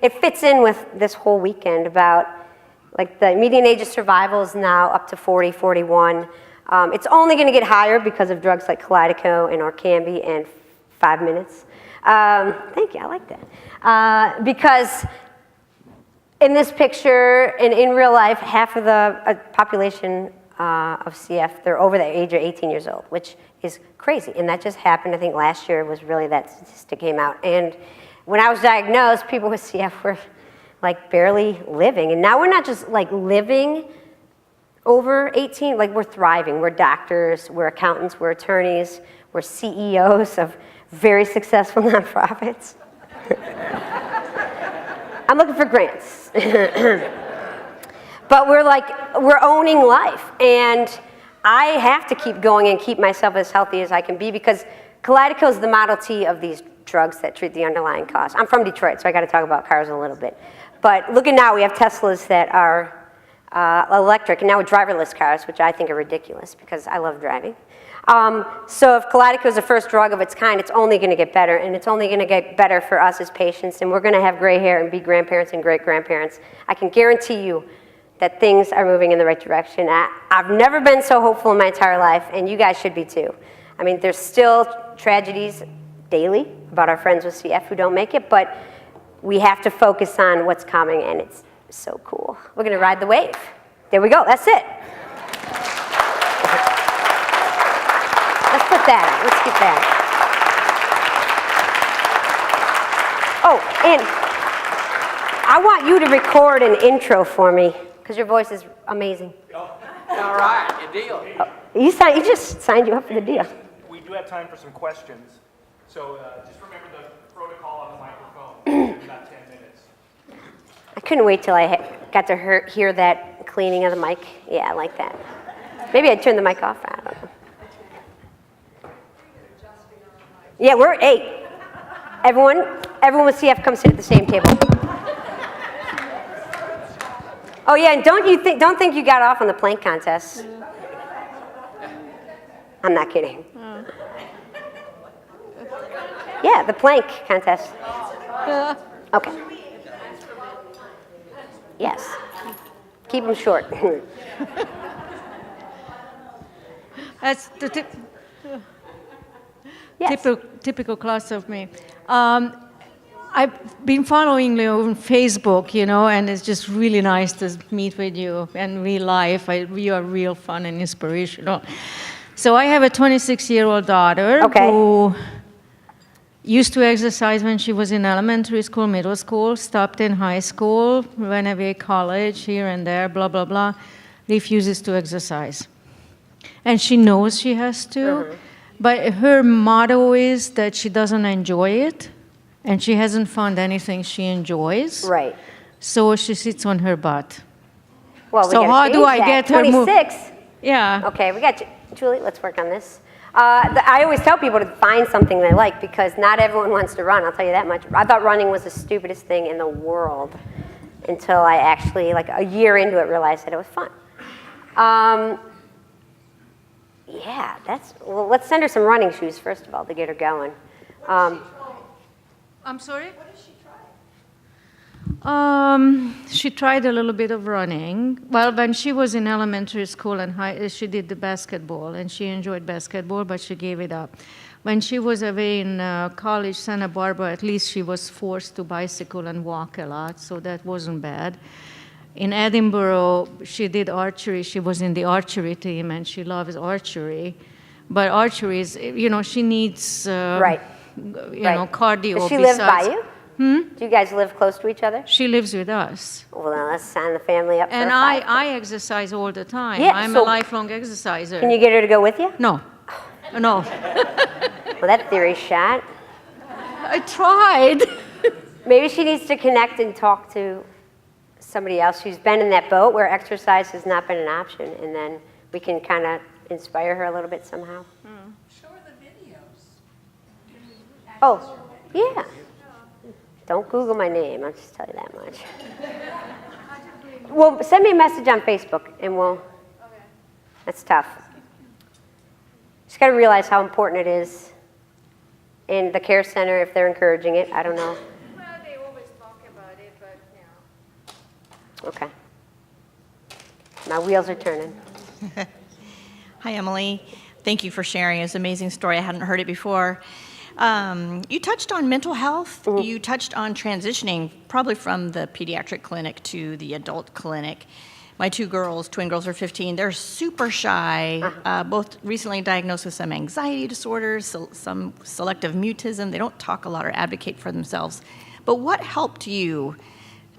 it fits in with this whole weekend about, like, the median age of survival is now up to 40, 41. It's only going to get higher because of drugs like Kalydeco and Orkambi and 5 minutes. Thank you, I like that. Because in this picture, and in real life, half of the population of CF, they're over the age of 18 years old, which is crazy. And that just happened, I think last year was really that statistic came out. And when I was diagnosed, people with CF were like barely living. And now we're not just like living over 18, like we're thriving. We're doctors, we're accountants, we're attorneys, we're CEOs of very successful nonprofits. I'm looking for grants. But we're owning life. And I have to keep going and keep myself as healthy as I can be because Kalydeco is the Model T of these drugs that treat the underlying cause. I'm from Detroit, so I got to talk about cars a little bit. But look at now, we have Teslas that are electric, and now with driverless cars, which I think are ridiculous because I love driving. So if Kalydeco is the first drug of its kind, it's only going to get better, and it's only going to get better for us as patients, and we're going to have gray hair and be grandparents and great-grandparents. I can guarantee you that things are moving in the right direction. I've never been so hopeful in my entire life, and you guys should be too. I mean, there's still tragedies daily about our friends with CF who don't make it, but we have to focus on what's coming, and it's so cool. We're going to ride the wave. There we go. That's it. Let's put that on. Let's get that. Oh, and I want you to record an intro for me because your voice is amazing. All right, good deal. Oh, he just signed you up for the deal. We do have time for some questions, so just remember the protocol on the microphone. About 10 minutes. I couldn't wait till I got to hear that cleaning of the mic. Yeah, I like that. Maybe I'd turn the mic off. I don't know. Yeah, hey, everyone with CF come sit at the same table. Oh yeah, and don't think you got off on the plank contest. I'm not kidding. Yeah, the plank contest. Okay. Yes. Keep them short. That's the Yes. typical class of me. I've been following you on Facebook, and it's just really nice to meet with you in real life. You are real fun and inspirational. So I have a 26-year-old daughter who used to exercise when she was in elementary school, middle school, stopped in high school, went away college, here and there, blah, blah, blah, refuses to exercise. And she knows she has to, but her motto is that she doesn't enjoy it, and she hasn't found anything she enjoys. Right. So she sits on her butt. Well, So how do I get her 26. Yeah. Okay, we got you. Julie, let's work on this. I always tell people to find something they like because not everyone wants to run, I'll tell you that much. I thought running was the stupidest thing in the world until I actually, like a year into it, realized that it was fun. Yeah, well, let's send her some running shoes, first of all, to get her going. I'm sorry? What did she try? She tried a little bit of running. Well, when she was in elementary school and she did the basketball, and she enjoyed basketball, but she gave it up. When she was away in college, Santa Barbara, at least she was forced to bicycle and walk a lot, so that wasn't bad. In Edinburgh, she did archery. She was in the archery team, and she loves archery. But archery is, she needs, Right. cardio. Does she live by you? Do you guys live close to each other? She lives with us. Well, then let's sign the family up And for a 5K. I exercise all the time. Yeah, I'm so- a lifelong exerciser. Can you get her to go with you? No. No. Well, that theory's shot. I tried. Maybe she needs to connect and talk to somebody else who's been in that boat where exercise has not been an option, and then we can kind of inspire her a little bit somehow. Show her the videos. Oh, yeah. Don't Google my name, I'll just tell you that much. Well, send me a message on Facebook, and we'll... That's tough. Just got to realize how important it is in the care center if they're encouraging it. I don't know. Well, they always talk about it, but, Okay. My wheels are turning. Hi, Emily. Thank you for sharing. It's an amazing story. I hadn't heard it before. You touched on mental health. Mm-hmm. You touched on transitioning probably from the pediatric clinic to the adult clinic. My two girls, twin girls, are 15. They're super shy, both recently diagnosed with some anxiety disorders, some selective mutism. They don't talk a lot or advocate for themselves. But what helped you?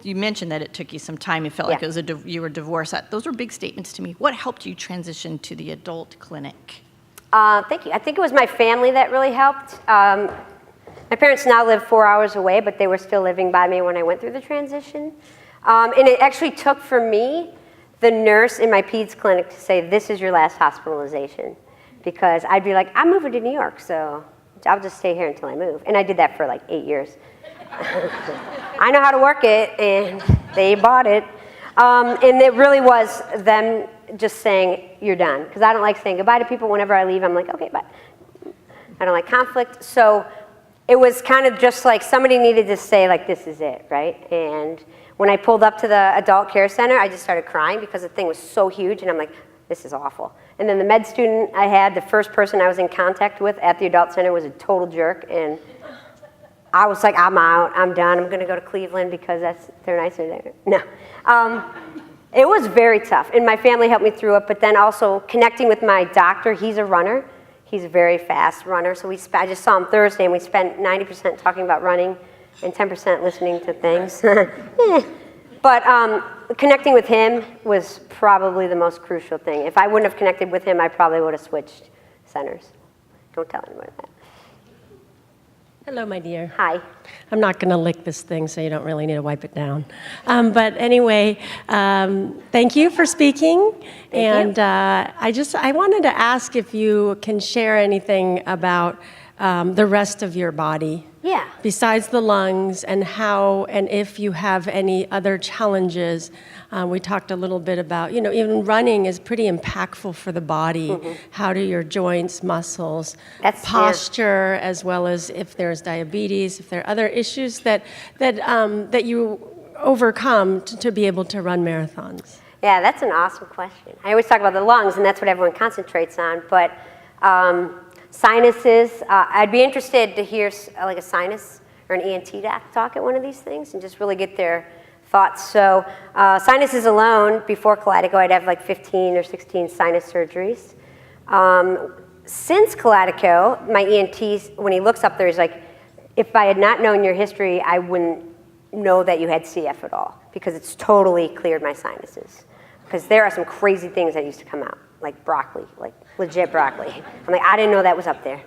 You mentioned that it took you some time. You felt like it was you were divorced. Those were big statements to me. What helped you transition to the adult clinic? Thank you. I think it was my family that really helped. My parents now live 4 hours away, but they were still living by me when I went through the transition. And it actually took for me the nurse in my peds clinic to say, this is your last hospitalization. Because I'd be like, I'm moving to New York, so I'll just stay here until I move. And I did that for like 8 years. I know how to work it, and they bought it. And it really was them just saying, you're done. Because I don't like saying goodbye to people. Whenever I leave, I'm like, okay, bye. I don't like conflict. So it was kind of just like somebody needed to say, like, this is it, right? And when I pulled up to the adult care center, I just started crying because the thing was so huge, and I'm like, this is awful. And then the med student I had, the first person I was in contact with at the adult center was a total jerk, and I was like, I'm out, I'm done, I'm gonna go to Cleveland because they're nicer there. No. It was very tough, and my family helped me through it, but then also connecting with my doctor. He's a runner. He's a very fast runner, so I just saw him Thursday, and we spent 90% talking about running and 10% listening to things. But connecting with him was probably the most crucial thing. If I wouldn't have connected with him, I probably would have switched centers. Don't tell anyone that. Hello, my dear. Hi. I'm not going to lick this thing, so you don't really need to wipe it down. But anyway, thank you for speaking. Thank you. I wanted to ask if you can share anything about the rest of your body. Yeah. Besides the lungs, and how, and if you have any other challenges. We talked a little bit about, even running is pretty impactful for the body. Mm-hmm. How do your joints, muscles, posture, as well as if there's diabetes, if there are other issues that you overcome to be able to run marathons? Yeah, that's an awesome question. I always talk about the lungs, and that's what everyone concentrates on, but sinuses, I'd be interested to hear like a sinus or an ENT doc talk at one of these things and just really get their thoughts. So sinuses alone, before Kalydeco, I'd have like 15 or 16 sinus surgeries. Since Kalydeco, my ENT, when he looks up there, he's like, if I had not known your history, I wouldn't know that you had CF at all, because it's totally cleared my sinuses. Because there are some crazy things that used to come out, like broccoli, like legit broccoli. I'm like, I didn't know that was up there.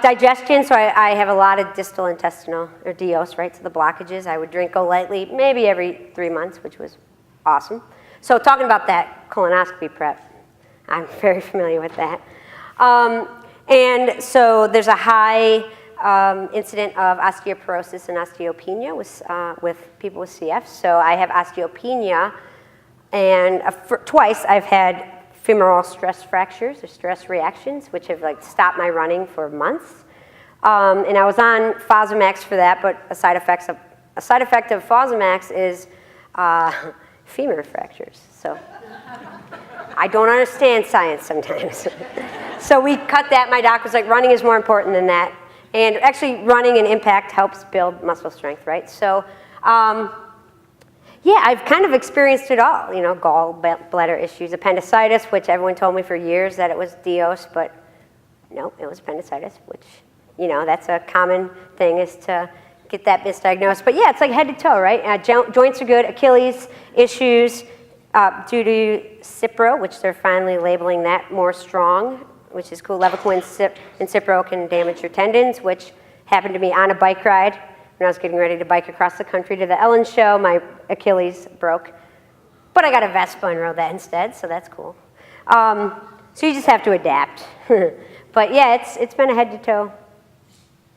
Digestion, so I have a lot of distal intestinal, or DOs, right, so the blockages. I would drink Go-Lightly maybe every 3 months, which was awesome. So talking about that colonoscopy prep, I'm very familiar with that. And so there's a high incident of osteoporosis and osteopenia with people with CF. So I have osteopenia, and twice I've had femoral stress fractures or stress reactions, which have like stopped my running for months. And I was on Fosamax for that, but a side effect of Fosamax is femur fractures. So I don't understand science sometimes. So we cut that. My doc was like, running is more important than that. And actually running and impact helps build muscle strength, right? So yeah, I've kind of experienced it all, gallbladder issues, appendicitis, which everyone told me for years that it was DOS, but no, it was appendicitis, which, that's a common thing, is to get that misdiagnosed. But yeah, it's like head to toe, right? Joints are good. Achilles issues due to Cipro, which they're finally labeling that more strong, which is cool. Levaquin and Cipro can damage your tendons, which happened to me on a bike ride. When I was getting ready to bike across the country to the Ellen show, my Achilles broke. But I got a Vespa and rode that instead, so that's cool. So you just have to adapt. But yeah, it's been a head-to-toe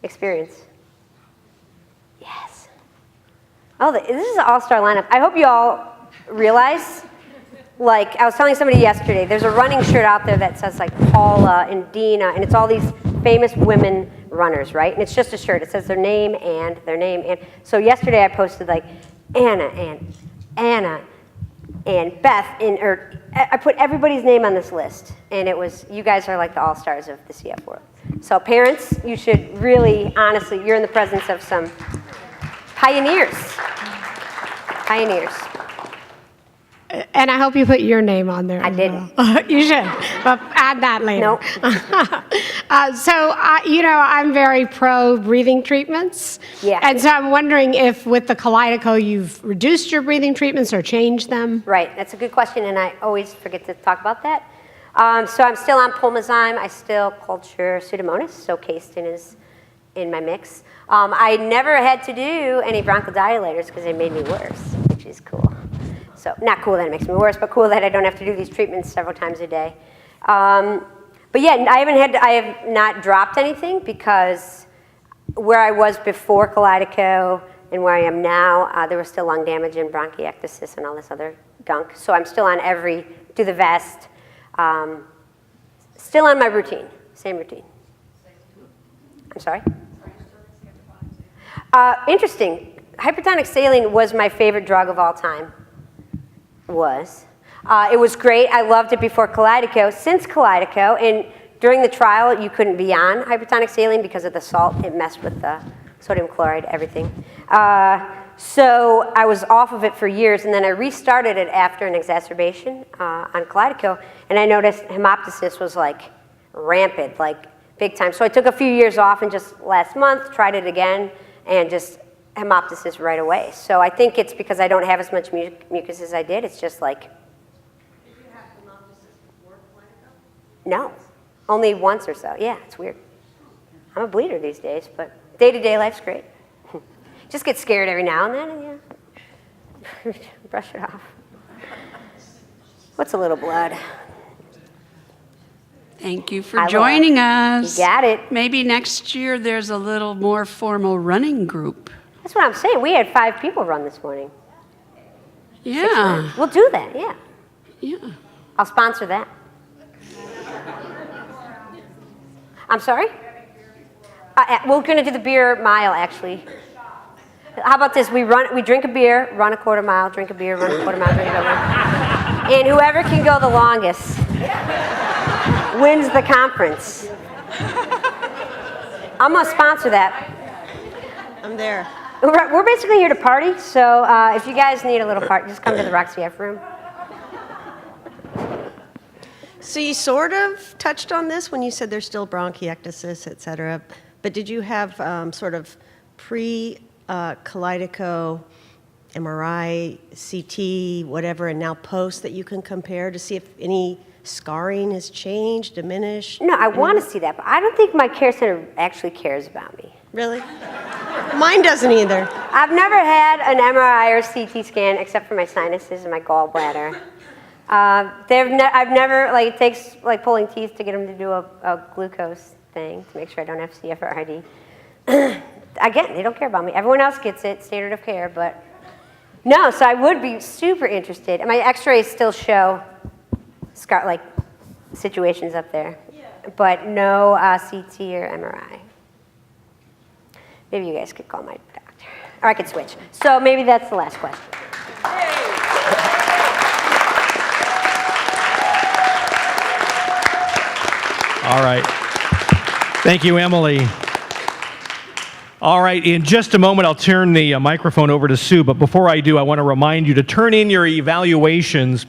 experience. Yes. Oh, this is an all-star lineup. I hope you all realize, like I was telling somebody yesterday, there's a running shirt out there that says like Paula and Dina, and it's all these famous women runners, right? And it's just a shirt. It says their name and their name. And so yesterday I posted like Anna and Anna and Beth, I put everybody's name on this list, and it was, you guys are like the all-stars of the CF world. So parents, you should really, honestly, you're in the presence of some pioneers. Pioneers. And I hope you put your name on there. I didn't. You should, but add that later. Nope. I'm very pro breathing treatments. Yeah. And so I'm wondering if with the Kaleido, you've reduced your breathing treatments or changed them? Right, that's a good question, and I always forget to talk about that. So I'm still on Pulmozyme. I still culture Pseudomonas, so Casein is in my mix. I never had to do any bronchodilators because they made me worse, which is cool. So not cool that it makes me worse, but cool that I don't have to do these treatments several times a day. But yeah, I have not dropped anything because where I was before Kaleido and where I am now, there was still lung damage and bronchiectasis and all this other gunk. So I'm still on do the vest, still on my routine, same routine. I'm sorry? Interesting. Hypertonic saline was my favorite drug of all time. It was great. I loved it before Kaleido. Since Kaleido, and during the trial, you couldn't be on hypertonic saline because of the salt. It messed with the sodium chloride, everything. So I was off of it for years, and then I restarted it after an exacerbation on Kaleido, and I noticed hemoptysis was like rampant, like big time. So I took a few years off, and just last month tried it again, and just hemoptysis right away. So I think it's because I don't have as much mucus as I did. It's just like. Did you have hemoptysis before Kaleido? No, only once or so. Yeah, it's weird. I'm a bleeder these days, but day-to-day life's great. Just get scared every now and then, and yeah, brush it off. What's a little blood? Thank you for joining us. You got it. Maybe next year there's a little more formal running group. That's what I'm saying. We had 5 people run this morning. Yeah. We'll do that, yeah. Yeah. I'll sponsor that. I'm sorry? We're going to do the beer mile, actually. How about this? We drink a beer, run a quarter mile, drink a beer, run a quarter mile, drink a quarter mile. And whoever can go the longest wins the conference. I'm going to sponsor that. I'm there. We're basically here to party, so if you guys need a little party, just come to the Roxy F room. So you sort of touched on this when you said there's still bronchiectasis, et cetera, but did you have sort of pre-Kaleido MRI, CT, whatever, and now post that you can compare to see if any scarring has changed, diminished? No, I want to see that, but I don't think my care center actually cares about me. Really? Mine doesn't either. I've never had an MRI or CT scan except for my sinuses and my gallbladder. I've never, like, it takes like pulling teeth to get them to do a glucose thing to make sure I don't have CFRD. Again, they don't care about me. Everyone else gets it, standard of care, but no, so I would be super interested. And my x-rays still show like situations up there, but no CT or MRI. Maybe you guys could call my doctor, or I could switch. So maybe that's the last question. All right. Thank you, Emily. All right, in just a moment, I'll turn the microphone over to Sue, but before I do, I want to remind you to turn in your evaluations